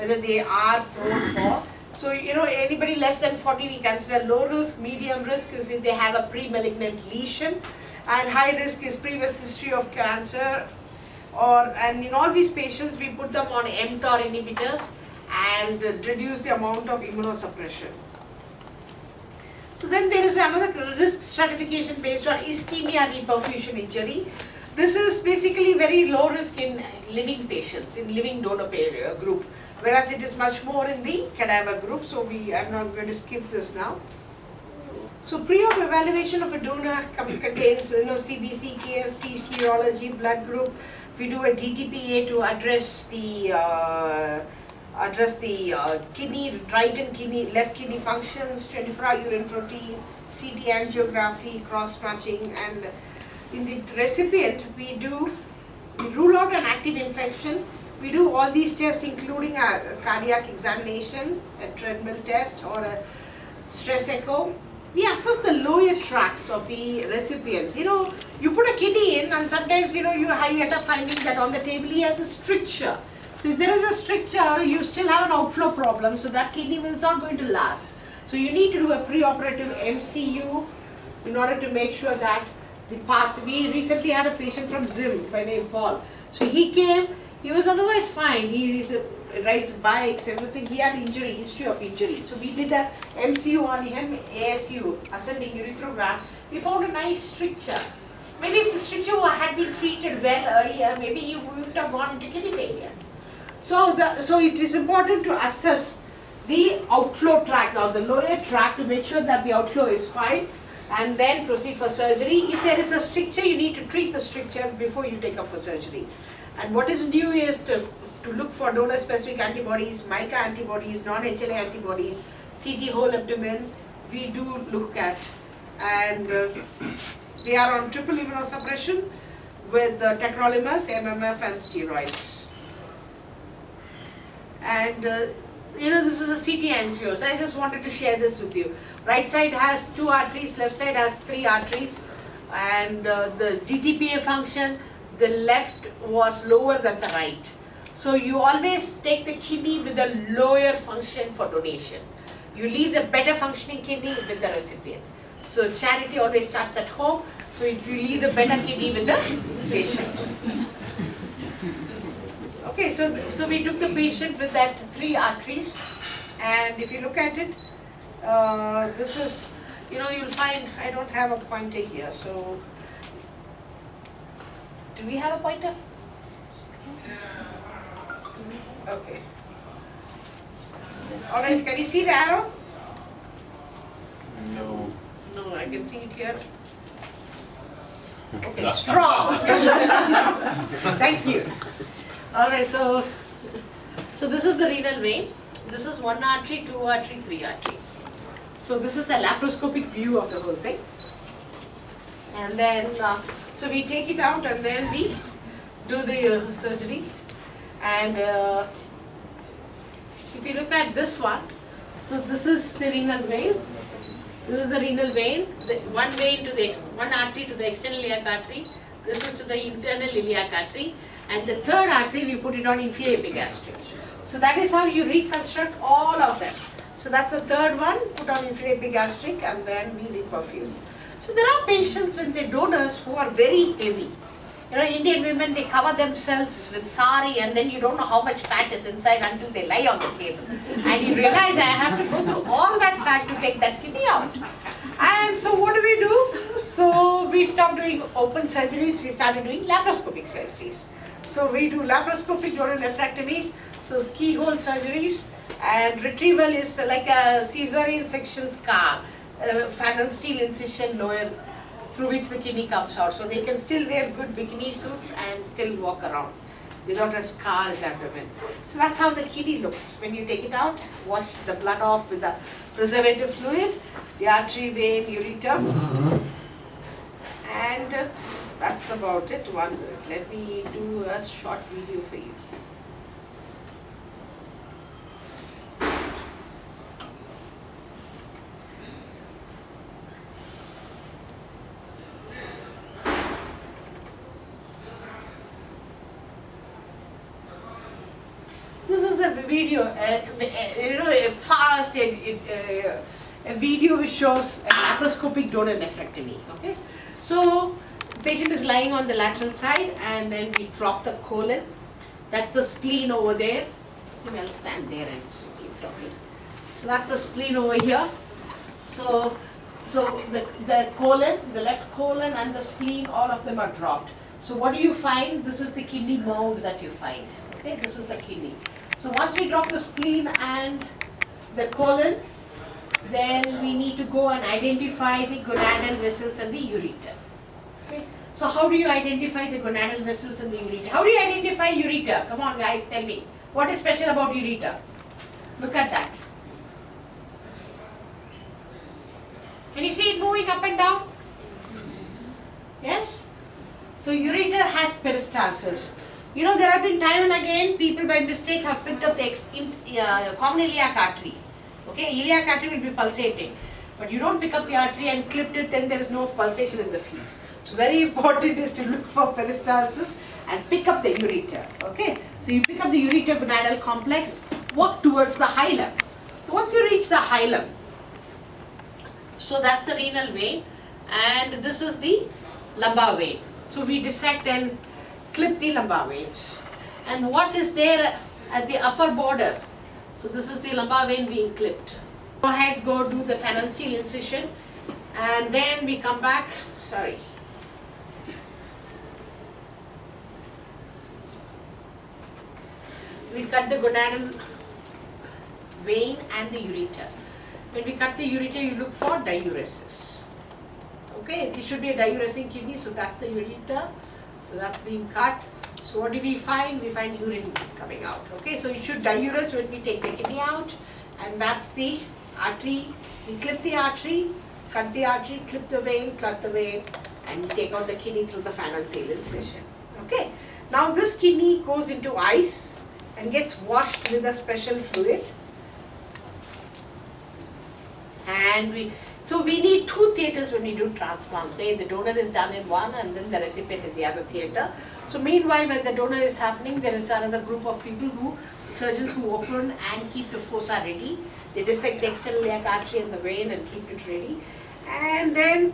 whether they are prone for. So, anybody less than 40 we consider low risk. Medium risk is if they have a pre-malignant lesion, and high risk is previous history of cancer. And in all these patients we put them on mTOR inhibitors and reduce the amount of immunosuppression. So then there is another risk stratification based on ischemia reperfusion injury. This is basically very low risk in living patients, in living donor group, whereas it is much more in the cadaver group. So I'm not going to skip this now. So pre-op evaluation of a donor contains CBC, KFT, serology, blood group. We do a DTPA to address the kidney, right and kidney, left kidney functions, 24-hour urine protein, CT angiography, cross-matching, and in the recipient we rule out an active infection. We do all these tests including a cardiac examination, a treadmill test or a stress echo. We assess the lower tracts of the recipient. You put a kidney in and sometimes you end up finding that on the table he has a stricture. So if there is a stricture, you still have an outflow problem, so that kidney is not going to last. So you need to do a pre-operative MCU in order to make sure that the path. We recently had a patient from Zim by name Paul. So he came, he was otherwise fine. He rides bikes, everything. He had history of injury. So we did a MCU on him, ASU, ascending urethrogram. We found a nice stricture. Maybe if the stricture had been treated well earlier, maybe he wouldn't have gone into kidney failure. So it is important to assess the outflow tract or the lower tract to make sure that the outflow is fine, and then proceed for surgery. If there is a stricture, you need to treat the stricture before you take up for surgery. And what is new is to look for donor-specific antibodies, MICA antibodies, non-HLA antibodies, CT whole abdomen, we do look at. And they are on triple immunosuppression with tacrolimus, MMF and steroids. And this is a CT angio, so I just wanted to share this with you. Right side has 2 arteries, left side has 3 arteries, and the DTPA function, the left was lower than the right. So you always take the kidney with the lower function for donation. You leave the better functioning kidney with the recipient. So charity always starts at home, so you leave the better kidney with the patient. Okay, so we took the patient with that 3 arteries, and if you look at it, this is, you'll find, I don't have a pointer here, so, do we have a pointer? Okay. Alright, can you see the arrow? No. No, I can see it here. Okay, strong. Thank you. Alright, so this is the renal vein. This is 1 artery, 2 artery, 3 arteries. So this is a laparoscopic view of the whole thing. And then, so we take it out and then we do the surgery. And if you look at this one, so this is the renal vein. This is the renal vein. One vein to the one artery to the external iliac artery. This is to the internal iliac artery. And the 3rd artery, we put it on inferior epigastric. So that is how you reconstruct all of them. So that's the 3rd one, put on inferior epigastric, and then we reperfuse. So there are patients with the donors who are very heavy. Indian women, they cover themselves with sari, and then you don't know how much fat is inside until they lie on the table. And you realize I have to go through all that fat to take that kidney out. And so what do? So we stopped doing open surgeries, we started doing laparoscopic surgeries. So we do laparoscopic donor nephrectomies, so keyhole surgeries, and retrieval is like a cesarean section scar, fan and steel incision lower through which the kidney comes out. So they can still wear good bikini suits and still walk around without a scar in the abdomen. So that's how the kidney looks. When you take it out, wash the blood off with the preservative fluid, the artery, vein, ureter, and that's about it. 1 minute. Let me do a short video for you. This is a video, a fast a video which shows a macroscopic donor nephrectomy. Okay, so patient is lying on the lateral side, and then we drop the colon. That's the spleen over there. I think I'll stand there and keep talking. So that's the spleen over here. So the colon, the left colon and the spleen, all of them are dropped. So what do you find? This is the kidney mound that you find. Okay, this is the kidney. So once we drop the spleen and the colon, then we need to go and identify the gonadal vessels and the ureter. Okay. So how do you identify the gonadal vessels and the ureter? How do you identify ureter? Come on guys, tell me. What is special about ureter? Look at that. Can you see it moving up and down? Yes? So ureter has peristalsis. You know, there have been time and again people by mistake have picked up the common iliac artery. Okay, iliac artery will be pulsating, but you don't pick up the artery and clipped it, then there is no pulsation in the feet. So very important is to look for peristalsis and pick up the ureter. Okay, so you pick up the ureter gonadal complex, walk towards the hilum. So once you reach the hilum, so that's the renal vein, and this is the lumbar vein. So we dissect and clip the lumbar veins. And what is there at the upper border? So this is the lumbar vein being clipped. Go ahead, go do the phalansteal incision, and then we come back. Sorry. We cut the gonadal vein and the ureter. When we cut the ureter, you look for diuresis. Okay, it should be a diuresing kidney, so that's the ureter. So that's being cut. So what do we find? We find urine coming out. Okay, so you should diurese when we take the kidney out, and that's the artery. We clip the artery, cut the artery, clip the vein, cut the vein, and we take out the kidney through the phalansteal incision. Okay, now this kidney goes into ice and gets washed with a special fluid. And so we need two theatres when we do transplants. Okay? The donor is done in one and then the recipient in the other theatre. So meanwhile, when the donor is happening, there is another group of people surgeons who open and keep the fossa ready. They dissect the external iliac artery and the vein and keep it ready. And then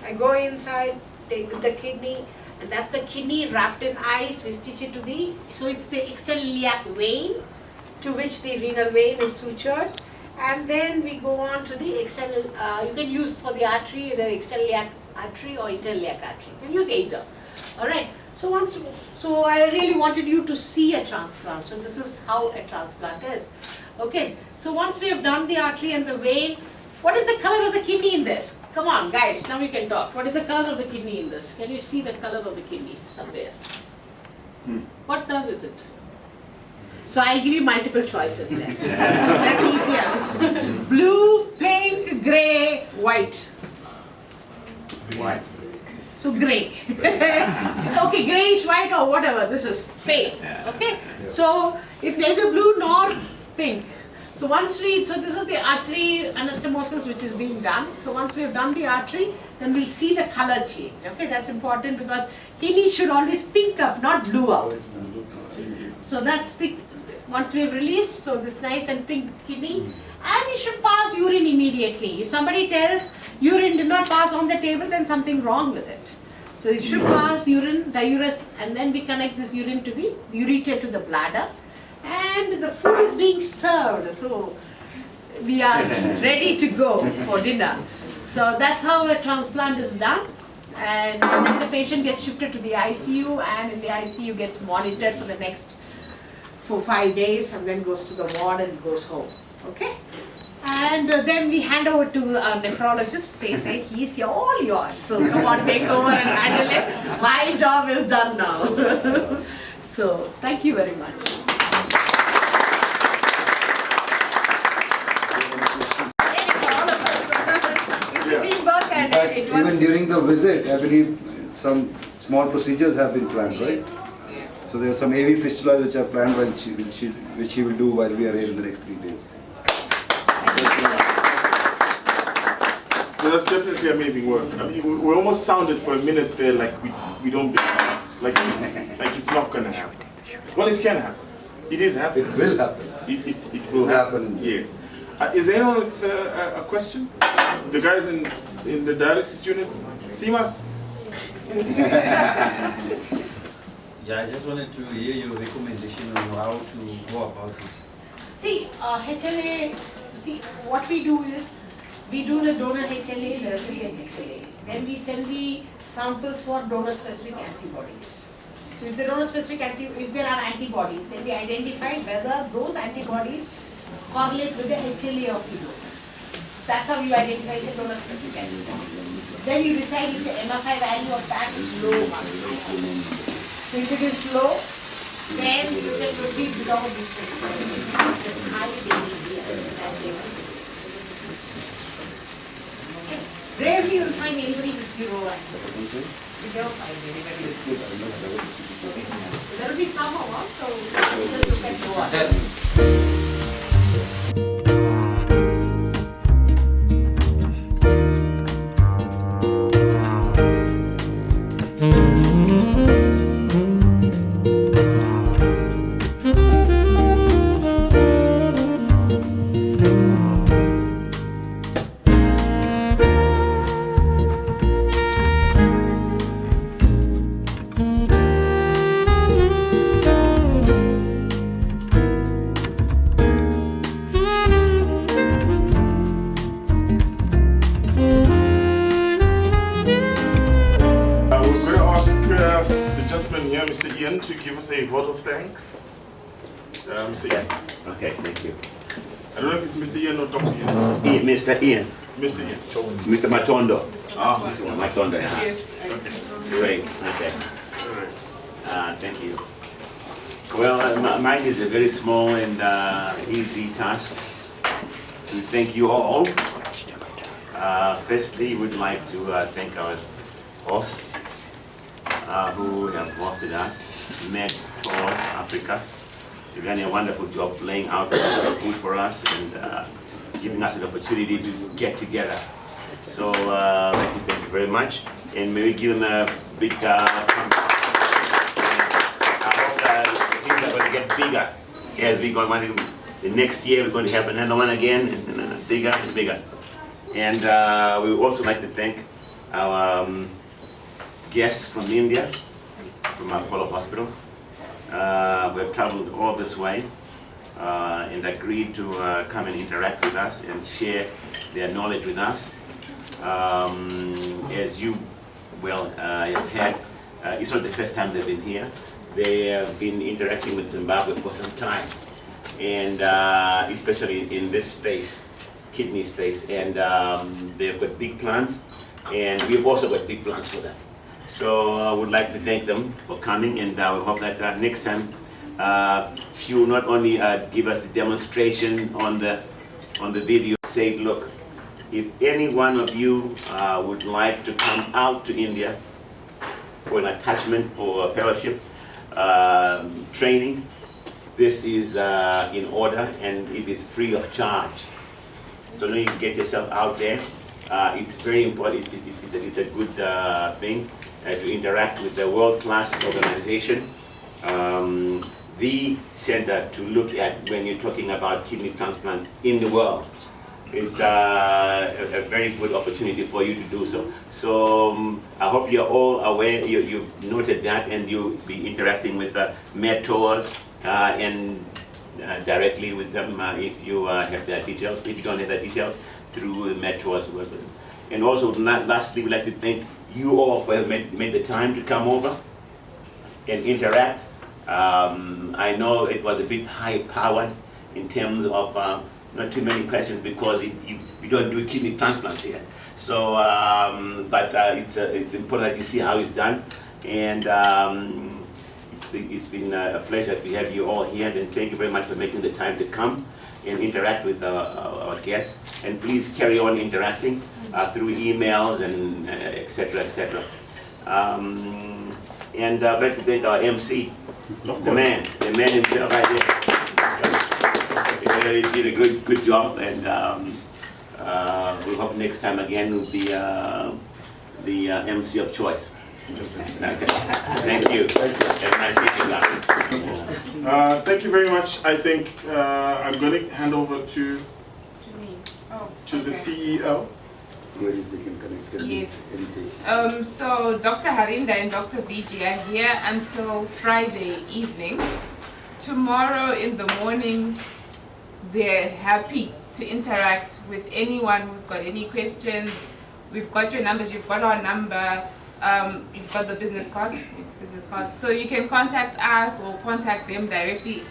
I go inside, take the kidney, and that's the kidney wrapped in ice. We stitch it to so it's the external iliac vein to which the renal vein is sutured. And then we go on to the external, you can use for the artery, the external iliac artery or internal iliac artery. You can use either. Alright, so I really wanted you to see a transplant. So this is how a transplant is. Okay, so once we have done the artery and the vein, what is the color of the kidney in this? Come on guys, now we can talk. What is the color of the kidney in this? Can you see the color of the kidney somewhere? What color is it? So I'll give you multiple choices then. That's easier. Blue, pink, grey, white. White. So grey. Okay, greyish white or whatever. This is pale. Okay. So it's neither blue nor pink. So so this is the artery anastomosis which is being done. So once we have done the artery, then we'll see the color change. Okay, that's important because kidney should always pink up, not blue out. So that's pink. Once we have released, so this nice and pink kidney, and you should pass urine immediately. If somebody tells urine did not pass on the table, then something wrong with it. So it should pass urine, diurese, and then we connect this urine to the ureter to the bladder, and the food is being served. So we are ready to go for dinner. So that's how a transplant is done. And then the patient gets shifted to the ICU, and in the ICU gets monitored for the next 4-5 days, and then goes to the ward and goes home. Okay? And then we hand over to our nephrologist. They say, he's all yours. So come on, take over and handle it. My job is done now. So thank you very much. It's a teamwork, and it even works. during the visit, I believe some small procedures have been planned, right? So there are some AV fistulas which are planned which he will do while we are here in the next 3 days. So that's definitely amazing work. I mean, we almost sounded for a minute there like we don't believe this. Like it's not gonna happen. Well, it can happen. It is happening. It will happen. It will happen. Yes. Is there anyone with a question? The guys in the dialysis units, CMAS? Yeah, I just wanted to hear your recommendation on how to go about it. See, HLA, see, what we do is, we do the donor HLA, the recipient HLA. Then we send the samples for donor-specific antibodies. So if the donor-specific if there are antibodies, then we identify whether those antibodies correlate with the HLA of the donors. That's how you identify the donor-specific antibodies. Then you decide if the MSI value of that is low or high. So if it is low, then you can proceed without this just high rarely you will find anybody with zero antibodies. You don't find anybody with zero. There will be some amount, so just look at low. Mr. Ian to give us a vote of thanks. Mr. Ian. Okay, thank you. I don't know if it's Mr. Ian or Dr. Ian. Mr. Ian. Mr. Ian. Mr. Matondo. Ah, Mr. Ian. Matondo, yeah. Yes. Great, okay. Thank you. Well, mine is a very small and easy task. We thank you all. Firstly, we'd like to thank our hosts who have hosted us, Tours Africa. They've done a wonderful job laying out the food for us and giving us an opportunity to get together. So thank you very much. And may we give them a big I hope that things are going to get bigger as we go on. The next year we're going to have another one again, and bigger and bigger. And we would also like to thank our guests from India, from Apollo Hospital, who have traveled all this way and agreed to come and interact with us and share their knowledge with us. As you have had, it's not the first time they've been here. They have been interacting with Zimbabwe for some time, and especially in this space, kidney space, and they've got big plans, and we've also got big plans for them. So I would like to thank them for coming, and we hope that next time she will not only give us a demonstration on the video, say, look, if any one of you would like to come out to India for an attachment for a fellowship training, this is in order and it is free of charge. So now you can get yourself out there. It's very important. It's a good thing to interact with the world-class organization, the center to look at when you're talking about kidney transplants in the world. It's a very good opportunity for you to do so. So I hope you're all aware, you've noted that, and you'll be interacting with Tours and directly with them if you have their details. If you don't have their details, through Tours. And also, lastly, we'd like to thank you all for having made the time to come over and interact. I know it was a bit high-powered in terms of not too many questions because we don't do kidney transplants here. So, but it's important that you see how it's done. And it's been a pleasure to have you all here. And thank you very much for making the time to come and interact with our guests. And please carry on interacting through emails and etc. etc. And I'd like to thank our MC, the man himself right there. He did a good job, and we hope next time again will be the MC of choice. Okay. Thank you. Have a nice evening. Thank you very much. I think I'm going to hand over to the CEO. Where they can connect any- Yes. anything. So Dr. Harinda and Dr. VG are here until Friday evening. Tomorrow in the morning, they're happy to interact with anyone who's got any questions. We've got your numbers, you've got our number, you've got the business cards. So you can contact us or contact them directly.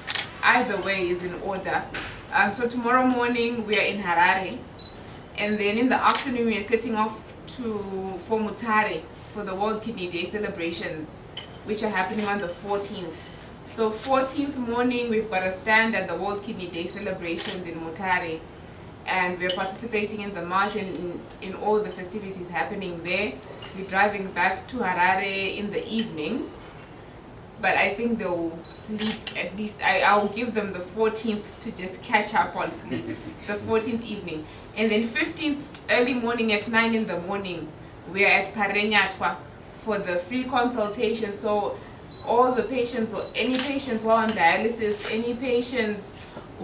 Either way is in order. So tomorrow morning we are in Harare. And then in the afternoon, we are setting off for Mutare for the World Kidney Day celebrations, which are happening on the 14th. So 14th morning, we've got a stand at the World Kidney Day celebrations in Mutare. And we're participating in the march and in all the festivities happening there. We're driving back to Harare in the evening. But I think they'll sleep at least. I'll give them the 14th to just catch up on sleep, the 14th evening. And then 15th early morning at 9 in the morning, we're at Parenyatwa for the free consultation. So all the patients or any patients who are on dialysis, any patients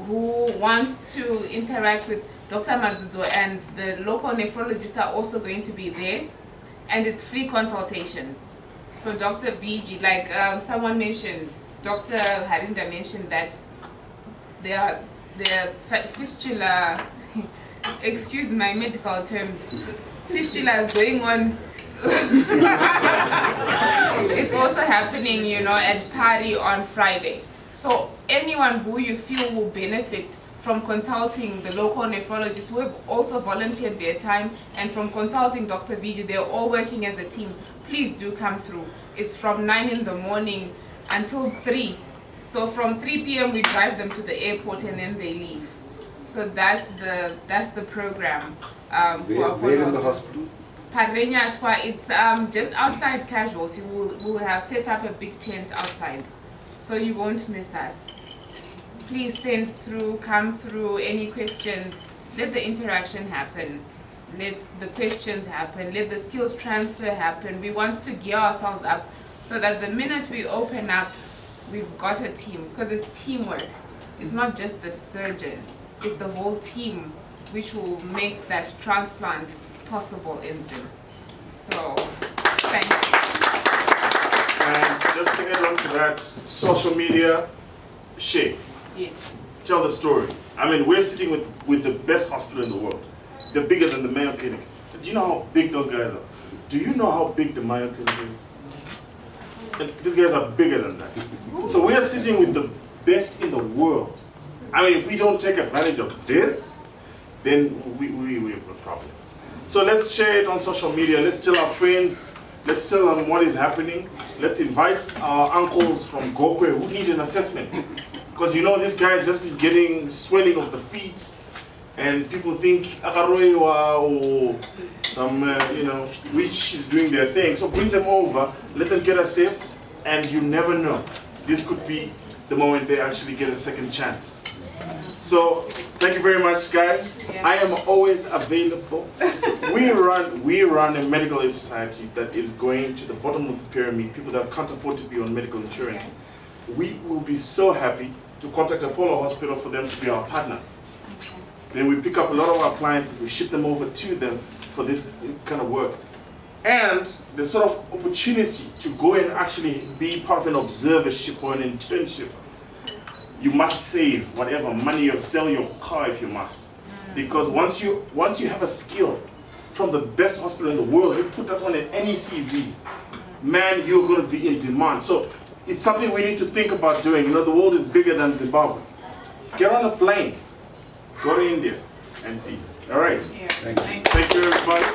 who want to interact with Dr. Mazudo and the local nephrologists are also going to be there. And it's free consultations. So Dr. VG, like someone mentioned, Dr. Harinda mentioned that the fistula, excuse my medical terms, fistula is going on. It's also happening, you know, at Pari on Friday. So anyone who you feel will benefit from consulting the local nephrologists who have also volunteered their time and from consulting Dr. VG, they're all working as a team. Please do come through. It's from 9 in the morning until 3. So from 3 p.m. we drive them to the airport and then they leave. So that's the program Where in the hospital? Parenyatwa, it's just outside casualty. We'll have set up a big tent outside, so you won't miss us. Please send through, come through, any questions. Let the interaction happen. Let the questions happen. Let the skills transfer happen. We want to gear ourselves up so that the minute we open up, we've got a team, because it's teamwork. It's not just the surgeon. It's the whole team which will make that transplant possible in Zim. So, thank you. And just to add on to that, social media, share. Yeah. Tell the story. I mean, we're sitting with the best hospital in the world. They're bigger than the Mayo Clinic. Do you know how big those guys are? Do you know how big the Mayo Clinic is? These guys are bigger than that. So we are sitting with the best in the world. I mean, if we don't take advantage of this, then we have got problems. So let's share it on social media. Let's tell our friends. Let's tell them what is happening. Let's invite our uncles from Gokwe who need an assessment. Because you know, this guy has just been getting swelling of the feet. And people think Akaroiwa or some, witch is doing their thing. So bring them over, let them get assessed, and you never know. This could be the moment they actually get a second chance. So thank you very much, guys. I am always available. We run a medical aid society that is going to the bottom of the pyramid, people that can't afford to be on medical insurance. We will be so happy to contact Apollo Hospital for them to be our partner. Then we pick up a lot of our clients, we ship them over to them for this kind of work. And the sort of opportunity to go and actually be part of an observership or an internship. You must save whatever money you sell your car if you must. Because once you have a skill from the best hospital in the world, you put that on any CV, man, you're going to be in demand. So it's something we need to think about doing. You know, the world is bigger than Zimbabwe. Get on a plane. Go to India and see. All right. Yeah. Thank you, everybody.